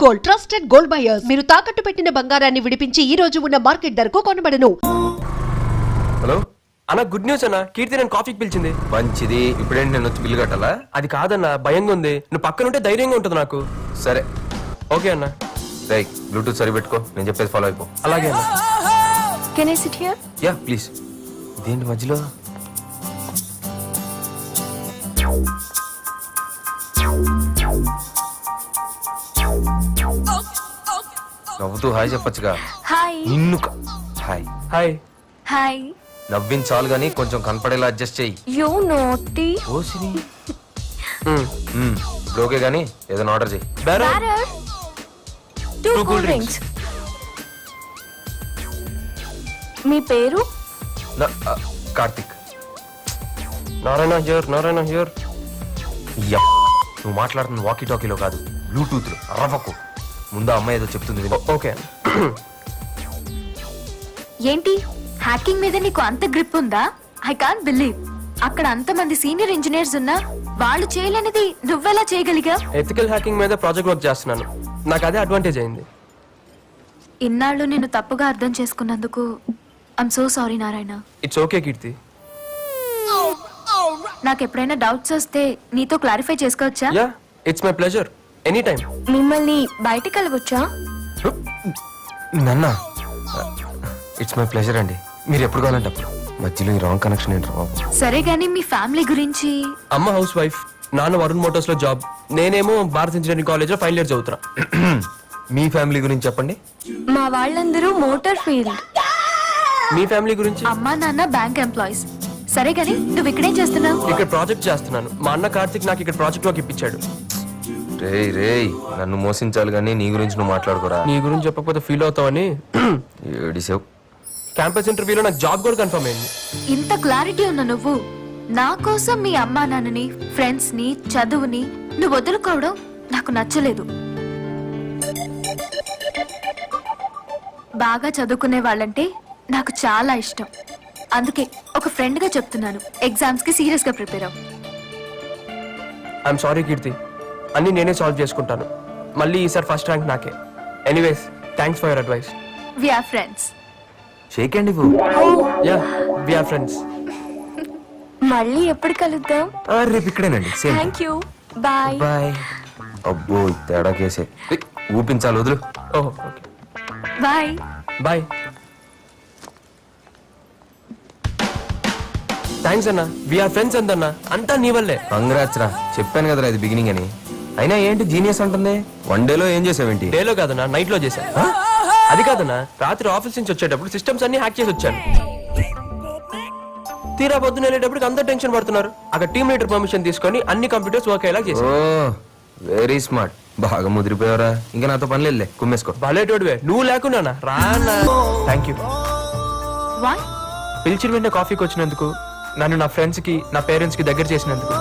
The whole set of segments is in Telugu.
Gold, trusted gold buyers. మీరు తాకట్టు పెట్టిన బంగారాన్ని విడిపించి ఈ రోజు ఉన్న మార్కెట్ ధరకు కొనబడను. హలో అన్న, గుడ్ న్యూస్ అన్న. కీర్తి నేను కాఫీకి పిలిచింది. మంచిది. ఇప్పుడేంటి నేను వచ్చి బిల్లు కట్టాలా? అది కాదన్న, భయంగా ఉంది. నువ్వు పక్కనుంటే ధైర్యంగా ఉంటుంది నాకు. సరే ఓకే అన్న. రైట్, బ్లూటూత్ సరి పెట్టుకో, నేను చెప్పేది ఫాలో అయిపో. అలాగే అన్న. Can I sit here? Yeah please. దేంటి మధ్యలో? నవ్వుతూ హాయ్ చెప్పొచ్చుగా. Hi. నిన్ను హాయ్ హాయ్. Hi. నవ్వించాలు గానీ కొంచెం కనపడేలా అడ్జస్ట్ చెయ్యి. You naughty. ఓసిని ఓకే గానీ ఏదైనా ఆర్డర్ చెయ్యి. Bera. Batter. Two cool drinks. మీ పేరు? కార్తిక్. Narayana here, Narayana here. నువ్వు మాట్లాడుతున్న వాకీ టాకీలో కాదు, బ్లూటూత్ లో. అరవకు. ముందు అమ్మాయి ఏదో చెప్తుంది విను. ఓకే. ఏంటి హ్యాకింగ్ మీద నీకు అంత గ్రిప్ ఉందా? I can't believe. అక్కడ అంతమంది సీనియర్ ఇంజనీర్స్ ఉన్నా వాళ్ళు చేయలేనిది నువ్వెలా చేయగలిగా? ఎథికల్ హ్యాకింగ్ మీద ప్రాజెక్ట్ వర్క్ చేస్తున్నాను. నాకు అదే అడ్వాంటేజ్ అయింది. ఇన్నాళ్ళు నేను తప్పుగా అర్థం చేసుకున్నందుకు I'm so sorry Narayana. It's okay Keerthi. నాకు ఎప్పుడైనా డౌట్స్ వస్తే నీతో క్లారిఫై చేసుకోవచ్చా? Yeah, it's my pleasure. Any time. మిమ్మల్ని బయటికి వెళ్ళవచ్చా? నన్నా, ఇట్స్ మై ప్లెజర్ అండి. మీరు ఎప్పుడు కావాలంటే అప్పుడు. మధ్యలో ఈ రాంగ్ కనెక్షన్ ఏంటి బాబు? సరే గానీ మీ ఫ్యామిలీ గురించి. అమ్మ హౌస్ వైఫ్, నాన్న వరుణ్ మోటార్స్ లో జాబ్, నేనేమో భారత్ ఇంజనీరింగ్ కాలేజ్ లో ఫైనల్ ఇయర్ చదువుతున్నా. మీ ఫ్యామిలీ గురించి చెప్పండి. మా వాళ్ళందరూ మోటార్ ఫీల్డ్. మీ ఫ్యామిలీ గురించి? అమ్మా నాన్న బ్యాంక్ ఎంప్లాయీస్. సరే గానీ నువ్వు ఇక్కడేం చేస్తున్నావు? ఇక్కడ ప్రాజెక్ట్ చేస్తున్నాను. మా అన్న కార్తిక్ నాకు ఇక్కడ ప్రాజెక్ట్ వర్క్ ఇప్పించాడు. రేయ్ నన్ను మోసించాలి కానీ నీ గురించి నువ్వు మాట్లాడుకోరా. నీ గురించి చెప్పకపోతే ఫీల్ అవుతావని. ఏడిసావు. క్యాంపస్ ఇంటర్వ్యూలో నాకు జాబ్ కూడా కన్ఫర్మ్ అయింది. ఇంత క్లారిటీ ఉన్న నువ్వు నా కోసం మీ అమ్మా నాన్నని, ఫ్రెండ్స్ ని, చదువుని నువ్వు వదులుకోవడం నాకు నచ్చలేదు. బాగా చదువుకునే వాళ్ళంటే నాకు చాలా ఇష్టం. అందుకే ఒక ఫ్రెండ్ గా చెప్తున్నాను, ఎగ్జామ్స్ కి సీరియస్ గా ప్రిపేర్ అవ్వు. ఐఎమ్ సారీ కీర్తి, అన్ని నేనే సాల్వ్ చేసుకుంటాను. మళ్ళీ ఈసారి ఫస్ట్ ర్యాంక్ నాకే. Anyways, thanks for your advice. We are friends. Shake అండి. Yeah, we are friends. మళ్ళీ ఎప్పుడు కలుద్దాం? రేపు ఇక్కడేనండి. Same. Thank you. Bye. Bye. అబ్బో తేడా కేసే. ఊపించాలి, వదులు. ఓహో ఓకే. బాయ్. బాయ్. థ్యాంక్స్ అన్న. వి ఆర్ ఫ్రెండ్స్ అందన్నా. అంతా నీ వల్లే. కంగ్రాట్స్ రా. చెప్పాను కదరా ఇది బిగినింగ్ అని. అయినా ఏంటి జీనియస్ అంటుంది? వన్ డేలో ఏం చేసావేంటి? డేలో కాదన్నా, నైట్ లో చేశాను. అది కాదన్నా, రాత్రి ఆఫీస్ నుంచి వచ్చేటప్పుడు సిస్టమ్స్ అన్ని హ్యాక్ చేసి వచ్చాను. తీరా పొద్దున వెళ్ళేటప్పుడు అందరూ టెన్షన్ పడుతున్నారు. అక్కడ టీమ్ లీడర్ పర్మిషన్ తీసుకొని అన్ని కంప్యూటర్స్ వర్క్ అయ్యేలా చేశాను. ఓ వెరీ స్మార్ట్. బాగా ముదిరిపోయావరా. ఇంకా నాతో పని లేదులే, కుమ్మేసుకో. భలేటోడివే. నువ్వు లేకున్నా రానా. Thank you. వై? పిలిచిన వెంటనే కాఫీకి వచ్చినందుకు, నన్ను నా ఫ్రెండ్స్ కి, నా పేరెంట్స్ కి దగ్గర చేసినందుకు.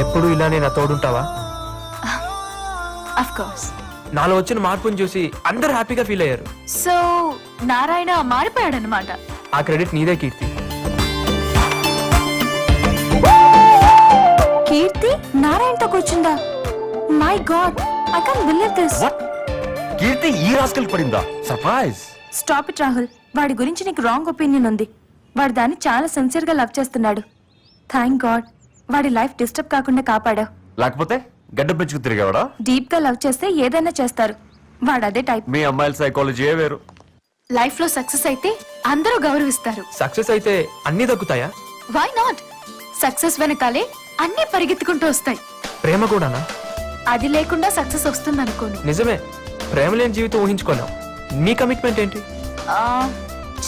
ఎప్పుడు ఇలానే నా తోడుంటావా? Of course. నాలో వచ్చిన మార్పుని చూసి అందరూ హ్యాపీగా ఫీల్ అయ్యారు. సో నారాయణ మారిపోయాడనమాట. ఆ క్రెడిట్ నీదే కీర్తి. కీర్తి నారాయణతో కూర్చుందా? My god, I can't believe this. Keerthi ఈ రాస్కల్ పడిందా? సర్ప్రైజ్. Stop it Rahul. వాడి గురించి నీకు రాంగ్ ఒపీనియన్ ఉంది. వాడు దాన్ని చాలా సిన్సియర్ గా లవ్ చేస్తున్నాడు. థ్యాంక్ గాడ్ వాడి లైఫ్ డిస్టర్బ్ కాకుండా కాపాడావు. లేకపోతే గడ్డ పెంచుకు తిరిగేవాడా? డీప్ గా లవ్ చేస్తే ఏదైనా చేస్తారు. వాడు అదే టైప్. మీ అమ్మాయిల సైకాలజీ వేరు. లైఫ్ లో సక్సెస్ అయితే అందరూ గౌరవిస్తారు. సక్సెస్ అయితే అన్ని దక్కుతాయా? Why not? సక్సెస్ వెనకాలే అన్ని పరిగెత్తుకుంటూ వస్తాయి. ప్రేమ కూడానా? అది లేకుండా సక్సెస్ వస్తుంది అనుకోను. నిజమే, ప్రేమ లేని జీవితం ఊహించుకోలేం. నీ కమిట్మెంట్ ఏంటి?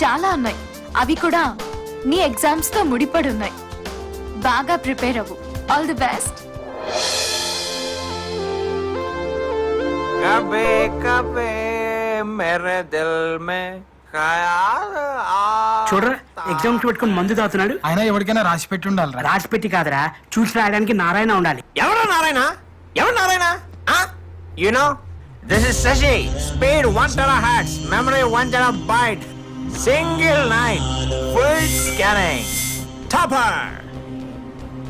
చాలా ఉన్నాయి. అవి కూడా నీ ఎగ్జామ్స్ తో ముడిపడి ఉన్నాయి. బాగా ప్రిపేర్ అవ్వు. All the best. कभी कभी मेरे दिल में ख्याल చూడరా ఎగ్జామ్స్ పెట్టుకుని మందు తాగుతున్నాడు. అయినా ఎవరికైనా రాసి పెట్టి ఉండాలి. రాసి పెట్టి కాదురా, చూసి రాయడానికి నారాయణ ఉండాలి. ఎవరు నారాయణ? ఎవరు Narayana? You know, this is Sashi. Speed 1 terahertz, memory 1 terabyte, single night, full scanning, topper.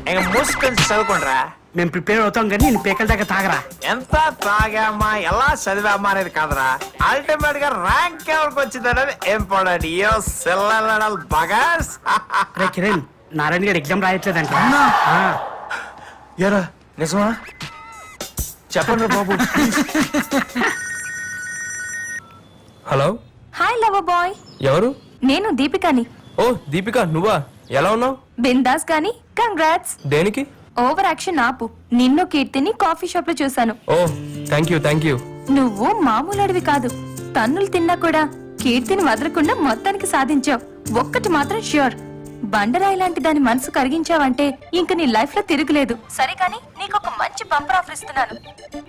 ఇంక మూసుకొని చదువుకుండ్రా. మేము ప్రిపేర్ అవుతాం కానీ నేను పేకల దాకా తాగరా. ఎంత తాగామా ఎలా చదివామా అనేది కాదురా, అల్టిమేట్ గా ర్యాంక్ ఎవరికి వచ్చింది అనేది ఇంపార్టెంట్. యో సెల్లల్ బగాస్. రే కిరణ్, నారాయణ గారు ఎగ్జామ్ రాయట్లేదంట. ఎరా నిజమా? చెప్పండి బాబు. హలో, హాయ్ లవర్ బాయ్, ఎవరు? నేను దీపికాని. ఓ దీపిక, నువ్వా? ఎలా ఉన్నావు? బిందాస్ కానీ కంగ్రాట్స్. దేనికి? ఓవర్ యాక్షన్ ఆపు. నిన్ను కీర్తిని కాఫీ షాప్ లో చూసాను. ఓ థ్యాంక్ యూ థ్యాంక్ యూ. నువ్వు మామూలు అడివి కాదు, తన్నులు తిన్నా కూడా కీర్తిని వదలకుండా మొత్తానికి సాధించావు. ఒక్కటి మాత్రం ష్యూర్, బండరాయి లాంటి దాని మనసు కరిగించావంటే ఇంక నీ లైఫ్ లో తిరుగులేదు. సరే కానీ నీకు ఒక మంచి బంపర్ ఆఫర్ ఇస్తున్నాను.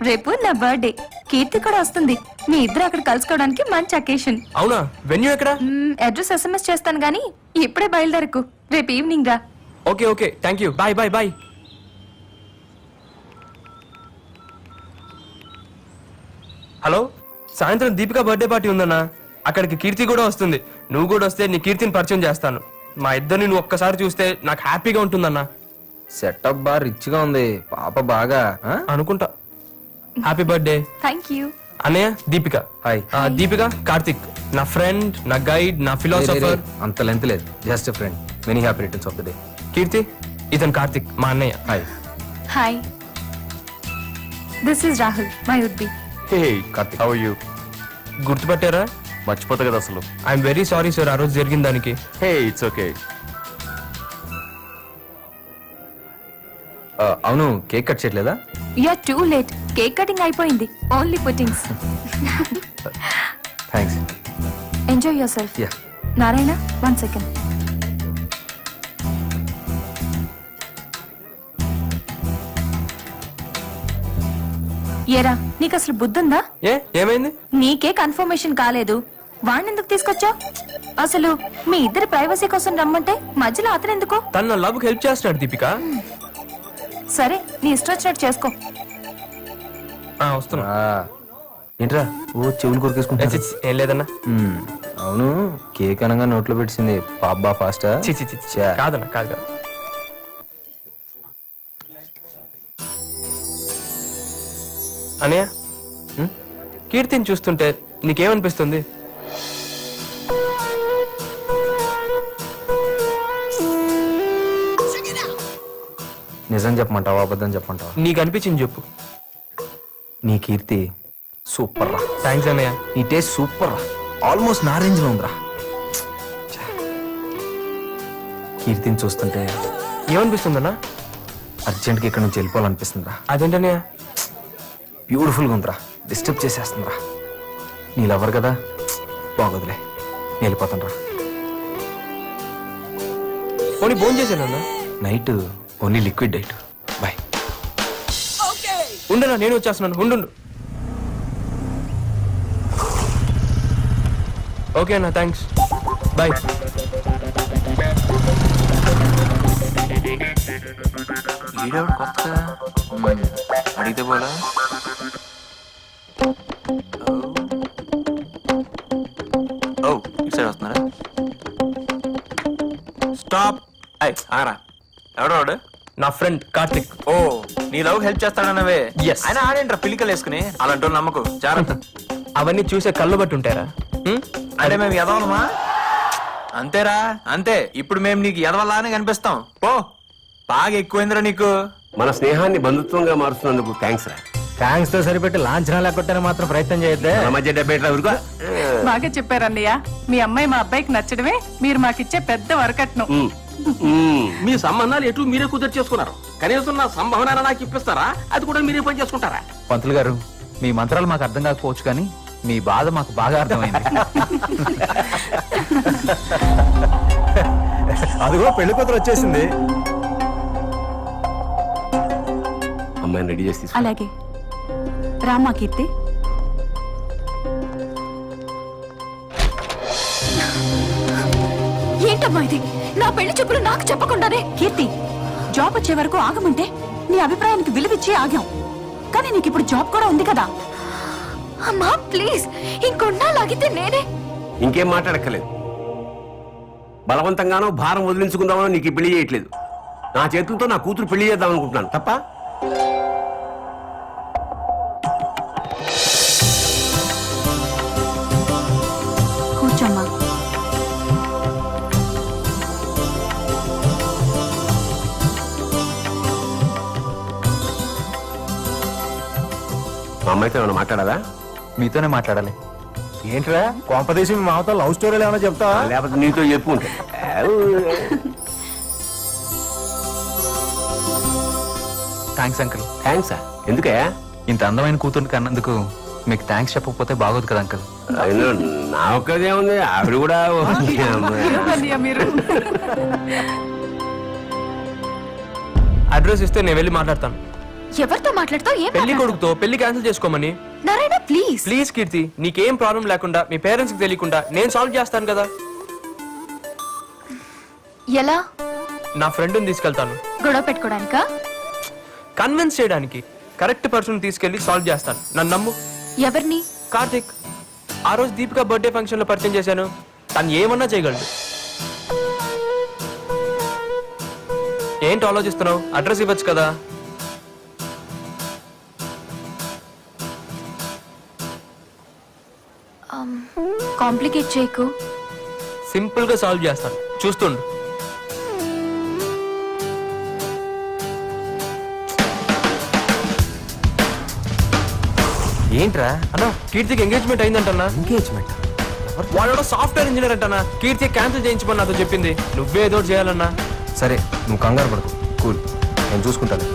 రేపు నా బర్త్డే, కీర్తి కూడా వస్తుంది. మీ ఇద్దరు అక్కడ కలుసుకోవడానికి మంచి అకేషన్. అవునా? వెన్యూ ఎక్కడ? అడ్రస్ SMS చేస్తాను గానీ ఇప్పుడే బయలుదేరకు. రేపు ఈవినింగ్ రా. Okay okay thank you. Bye bye bye. Hello, సాయంత్రం దీపిక బర్త్డే పార్టీ ఉందన్నా, అక్కడికి కీర్తి కూడా వస్తుంది. నువ్వు కూడా వస్తే నీ కీర్తిని పరిచయం చేస్తాను. మా ఇద్దరిని నువ్వు ఒక్కసారి చూస్తే నాకు హ్యాపీగా ఉంటుందన్నా. సెటప్ బాగా రిచ్ గా ఉంది, పాప బాగా. ఆ? అనుకుంటా. Happy birthday thank you. అన్నయ్య. దీపిక. హాయ్. దీపిక కార్తిక్, నా ఫ్రెండ్, నా గైడ్, నా ఫిలాసఫర్. అంత లెంత్ లేదు, just friend. Many happy returns of the day. Keerthi, ఇతను కార్తిక్, మా అన్నయ్య. Hi. Hi, this is Rahul, my would be. Hey Karthik. How you? గుర్తుపట్టారా? మర్చిపోతా కదా అసలు. ఐఎమ్ వెరీ సారీ సార్, ఆ రోజు జరిగిన దానికి. Hey it's okay. అవును, కేక్ కట్ చేయట్లేదా? You're too late. Cake cutting అయిపోయింది, only puddings. Thanks. Enjoy your self. Yeah. Narayana, 1 second. ఏరా, నీకు అసలు బుద్ధుందా? ఏమైంది? నీకే కన్ఫర్మేషన్ కాలేదు, వాణ్ణి ఎందుకు తీసుకొచ్చావు? అసలు మీ ఇద్దరి ప్రైవసీ కోసం రమ్మంటే మధ్యలో అతను ఎందుకు? తను నా లవ్ హెల్ప్ చేస్తున్నాడు దీపిక. సరే, నీ ఇష్టం వచ్చినట్టు చేసుకో. వస్తున్నా. ఏంట్రా ఓ చెవులు కొరికేసుకుంటా? ఏం లేదన్నా. అవును, కేక్ అనగా నోట్లో పెట్టింది పాప బా ఫాస్టా? చి చి చి చి. కాదన్నా, కాదు కాదు. అనయ్య, కీర్తిని చూస్తుంటే నీకేమనిపిస్తుంది? నిజం చెప్పమంటావా అబద్ధం చెప్పమంటావా? నీకు అనిపించింది చెప్పు. నీ కీర్తి సూపర్ రా. థ్యాంక్స్ అన్నయ్య. నీ టేస్ట్ సూపర్ రా, ఆల్మోస్ట్ నా రేంజ్ లో ఉందిరా. కీర్తిని చూస్తుంటే ఏమనిపిస్తుందన్నా? అర్జెంట్గా ఇక్కడ నుంచి వెళ్ళిపోవాలనిపిస్తుందిరా. అదేంటన్నయ్య? బ్యూటిఫుల్గా ఉందిరా, డిస్టర్బ్ చేసేస్తుందిరా. నీ లవర్ కదా, బాగోదులే, నేను వెళ్ళిపోతాను రా. పోనీ ఫోన్ చేశానన్నా. Night only liquid diet. Bye. ఉండనా, నేను వచ్చేస్తున్నాను. ఉండు. ఓకే అన్న, థ్యాంక్స్. బాయ్. కొత్తగా అడిగితే పోలా. ఓ ఇటు సైడ్ వస్తున్నారా? స్టాప్. ఆరా, ఎవడోడు? నా ఫ్రెండ్ కార్తిక్. ఓ, నీ లవ్ హెల్ప్ చేస్తాడన్నవే. Yes. ఆయన ఆడేంట్రా పిలికలు వేసుకుని, అలాంటి నమ్మకు జాగ్రత్త. అవన్నీ చూసే కళ్ళు బట్టి ఉంటారా? అంటే మేము ఎదవనమా? అంతేరా, అంతే. ఇప్పుడు మేము నీకు ఎదవలానే కనిపిస్తాం. పో, బాగా ఎక్కువైందిరా నీకు. మన స్నేహాన్ని బంధుత్వంగా మారుస్తున్నందుకు థ్యాంక్స్ రా. థ్యాంక్స్ తో సరిపెట్టి లాంఛనాలు కొట్టని మాత్రం ప్రయత్నం చేయొద్దే. మన మధ్య డబ్బేట్రా ఊరుకో. బాగా చెప్పారన్నయ్య. మీ అమ్మాయి మా అబ్బాయికి నచ్చడమే మీరు మాకిచ్చే పెద్ద వరకట్నం. మీ సంబంధాలు ఎటు మీరే కుదిరి చేసుకున్నారు. కనీసం నా సంభావన నాకు ఇప్పిస్తారా? అది కూడా మీరే పని చేసుకుంటారా? పంతులు గారు, మీ మంత్రాలు మాకు అర్థం కాకపోవచ్చు, కానీ మీ బాధ మాకు బాగా అర్థమైంది. అదిగో పెళ్లి కూతురు వచ్చేసింది. అమ్మాయిని రెడీ చేసి తీసుకో. అలాగే రామా కీర్తి. ఏంటమ్మా ఇది? నా పెళ్లి చెప్పులు నాకు చెప్పకుండానే. కీర్తి, జాబ్ వచ్చే వరకు ఆగమంటే నీ అభిప్రాయానికి విలువిచ్చి ఆగాం. కానీ నీకు ఇప్పుడు జాబ్ కూడా ఉంది కదా. అమ్మా ప్లీజ్, ఇంకొన్నాళ్ళాగితే నేనే. ఇంకేం మాట్లాడక్కర్లేదు. బలవంతంగానో భారం వదిలించుకుందామనో నీకు ఈ పెళ్లి చేయట్లేదు. నా చేతులతో నా కూతురు పెళ్లి చేద్దాం అనుకుంటున్నాను తప్ప కూర్చోమ్మా. మా అమ్మాయితో ఏమైనా మాట్లాడాలా? మీతోనే మాట్లాడాలి. ఏంట్రా కొంపదేశం మీ మామతో లవ్ స్టోరీలు ఏమైనా చెప్తా? లేకపోతే నీతో చెప్పు ఉంటే. Thanks uncle. థ్యాంక్సా? ఎందుకే? ఇంత అందమైన కూతుర్ని కన్నందుకు మీకు థ్యాంక్స్ చెప్పకపోతే బాగోదు కదా అంకుల్. అయినా నా ఒక్కదే ఉంది, ఆవిడ కూడా అడ్రస్ ఇస్తే నేను వెళ్ళి మాట్లాడతాను. ఎవరితో మాట్లాడతావు? ఏం పెళ్లి కొడుకుతో పెళ్లి క్యాన్సిల్ చేసుకోమని. నారాయణ ప్లీజ్. ప్లీజ్ కీర్తి, నీకేం ప్రాబ్లం లేకుండా మీ పేరెంట్స్ కి తెలియకుండా నేను సాల్వ్ చేస్తాను కదా. ఎలా? నా ఫ్రెండ్ని తీసుకెళ్తాను. గొడవ పెట్టుకోవడానికా? కన్విన్స్ చేయడానికి. కరెక్ట్ పర్సన్ తీసుకెళ్లి సాల్వ్ చేస్తాను, నన్ను నమ్ము. ఎవరిని? కార్తిక్. ఆ రోజు దీపిక బర్త్డే ఫంక్షన్ లో పరిచయం చేశాను. తను ఏమన్నా చేయగలడు. ఏంటి ఆలోచిస్తున్నావు? అడ్రస్ ఇవ్వచ్చు కదా. కాంప్లికేట్ చేయకు. సింపుల్ గా సాల్వ్ చేస్తాను, చూస్తుండు. ఏంట్రా అన్నా, కీర్తికి ఎంగేజ్మెంట్ అయిందంటన్నా. ఎంగేజ్మెంట్? వాడు సాఫ్ట్వేర్ ఇంజనీర్ అంటనా. కీర్తి క్యాన్సిల్ చేయించమని నాతో చెప్పింది. నువ్వే ఏదో ఒకటి చేయాలన్నా. సరే, నువ్వు కంగారు పడకు. కూల్, నేను చూసుకుంటాను.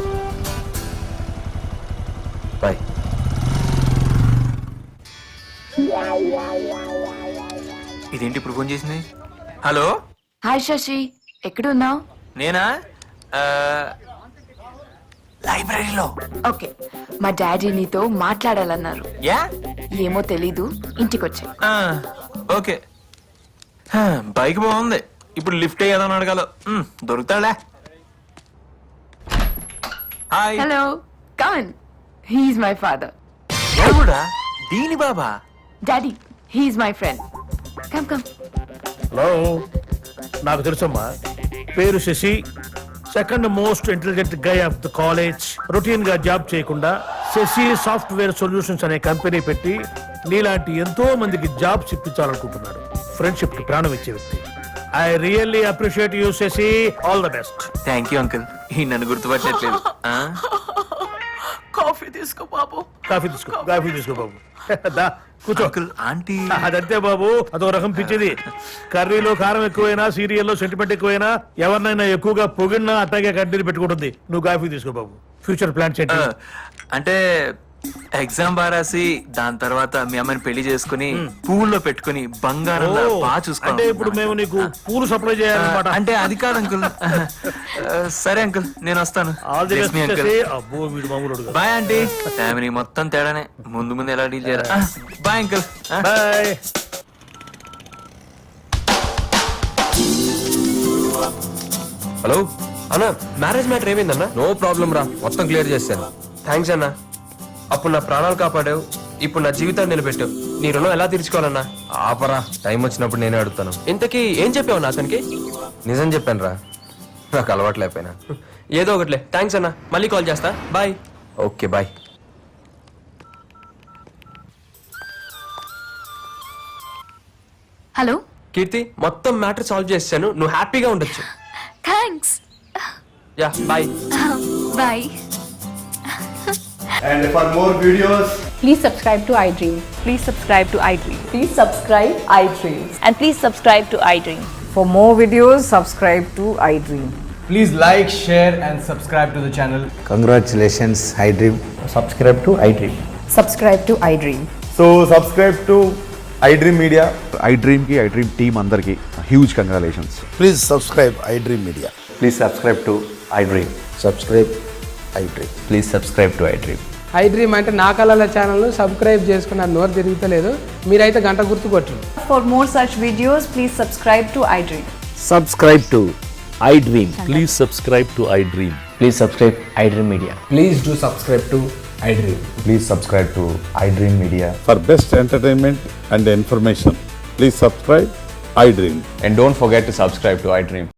బాయ్. ఇదేంటి ఇప్పుడు ఫోన్ చేసింది? హలో, హాయ్ శశి, ఎక్కడున్నావు? నేనా? లైబ్రరీలో. ఓకే, మా డాడీ నీతో మాట్లాడాలన్నారు. యా? ఏమో తెలీదు, ఇంటికొచ్చా. ఓకే. బైక్ బాగుంది, ఇప్పుడు లిఫ్ట్ అయ్యేదని అడగాల. దొరుకుతాడా? Hi. Hello, come on. He's my father. ఎవడా? దీని బాబా? Daddy, he's my friend. Come come. Hello, నాకు తెలుసమ్మా. పేరు Shashi, second most intelligent guy of the college. Routine గా జాబ్ చేయకుండా శశి సాఫ్ట్వేర్ సొల్యూషన్స్ అనే కంపెనీ పెట్టి నీలాంటి ఎంతో మందికి జాబ్స్ ఇప్పించాలనుకుంటున్నాడు. ఫ్రెండ్షిప్ కి ప్రాణం ఇచ్చే వ్యక్తి. I really appreciate you Shashi. All the best. Thank you uncle. ఈ నన్ను గుర్తుపట్టట్లేదు. కాఫీ తీసుకో బాబు. కాఫీ తీసుకో బాబు. దా కూర్చో. Uncle, aunty. అదంతే బాబు, అదొక రకం పిచ్చిది. కర్రీలో కారం ఎక్కువైనా, సీరియల్లో సెంటిమెంట్ ఎక్కువైనా, ఎవరినైనా ఎక్కువగా పొగిడినా అట్టాగే కడ్డీలు పెట్టుకుంటుంది. నువ్వు కాఫీ తీసుకో బాబు. ఫ్యూచర్ ప్లాన్స్ ఏంటి? అంటే ఎగ్జామ్ బాగా రాసి దాని తర్వాత మీ అమ్మని పెళ్లి చేసుకుని పువ్వుల్లో పెట్టుకుని బంగారం బాగా చూసుకో. అంటే ఇప్పుడు మేము నీకు పూలు సప్లై చేయాలన్నమాట. అంటే అది కాదు అంకుల్. సరే అంకుల్, నేను వస్తాను. అబ్బో, వీడు మామూలు. Bye aunty. ఫ్యామిలీ మొత్తం తేడానే. ముందు ముందు ఎలా డీల్ చేయరా? Bye uncle. బాయ్. హలో అన్నా, మ్యారేజ్ మ్యాటర్ ఏమైందన్నా? నో ప్రాబ్లం రా, మొత్తం క్లియర్ చేశాను. థ్యాంక్స్ అన్నా. అప్పుడు నా ప్రాణాలు కాపాడావు, ఇప్పుడు నా జీవితాన్ని నిలబెట్టావు. నీ రుణం ఎలా తీర్చుకోవాలన్నా? ఆపరా, టైం వచ్చినప్పుడు నేనే అడుగుతాను. ఇంతకీ ఏం చెప్పావు నా అతనికి? నిజం చెప్పాను రా, నాకు అలవాట్లేకపోయినా. ఏదో ఒకట్లే. థ్యాంక్స్ అన్నా, మళ్ళీ కాల్ చేస్తా. Bye. Okay bye. Hello Keerthi, మొత్తం మ్యాటర్ సాల్వ్ చేశాను. నువ్వు హ్యాపీగా ఉండొచ్చు. Thanks. Yeah, bye. Bye. And for more videos, Please subscribe to iDream. Please subscribe to iDream. Please subscribe iDream. And please subscribe to iDream. For more videos, subscribe to iDream. please like, share and subscribe to the channel. Congratulations, iDream. Subscribe to iDream. Subscribe to iDream. So subscribe to iDream Media. iDream ki iDream team andarki huge congratulations. Please subscribe iDream Media. Please subscribe to iDream. Subscribe iDream. Please subscribe to iDream. iDream అంటే నా కళల ఛానల్ సబ్స్క్రైబ్ చేసుకున్న నోరు తిరుగుతలేదు. మీరైతే గంట గుర్తు కొట్టండి. For more such videos, please subscribe to iDream. Subscribe to iDream. Please subscribe to iDream. Please subscribe iDream Media. Please do subscribe to iDream. Please subscribe to iDream Media. For best entertainment and information, please subscribe iDream. And don't forget to subscribe to iDream.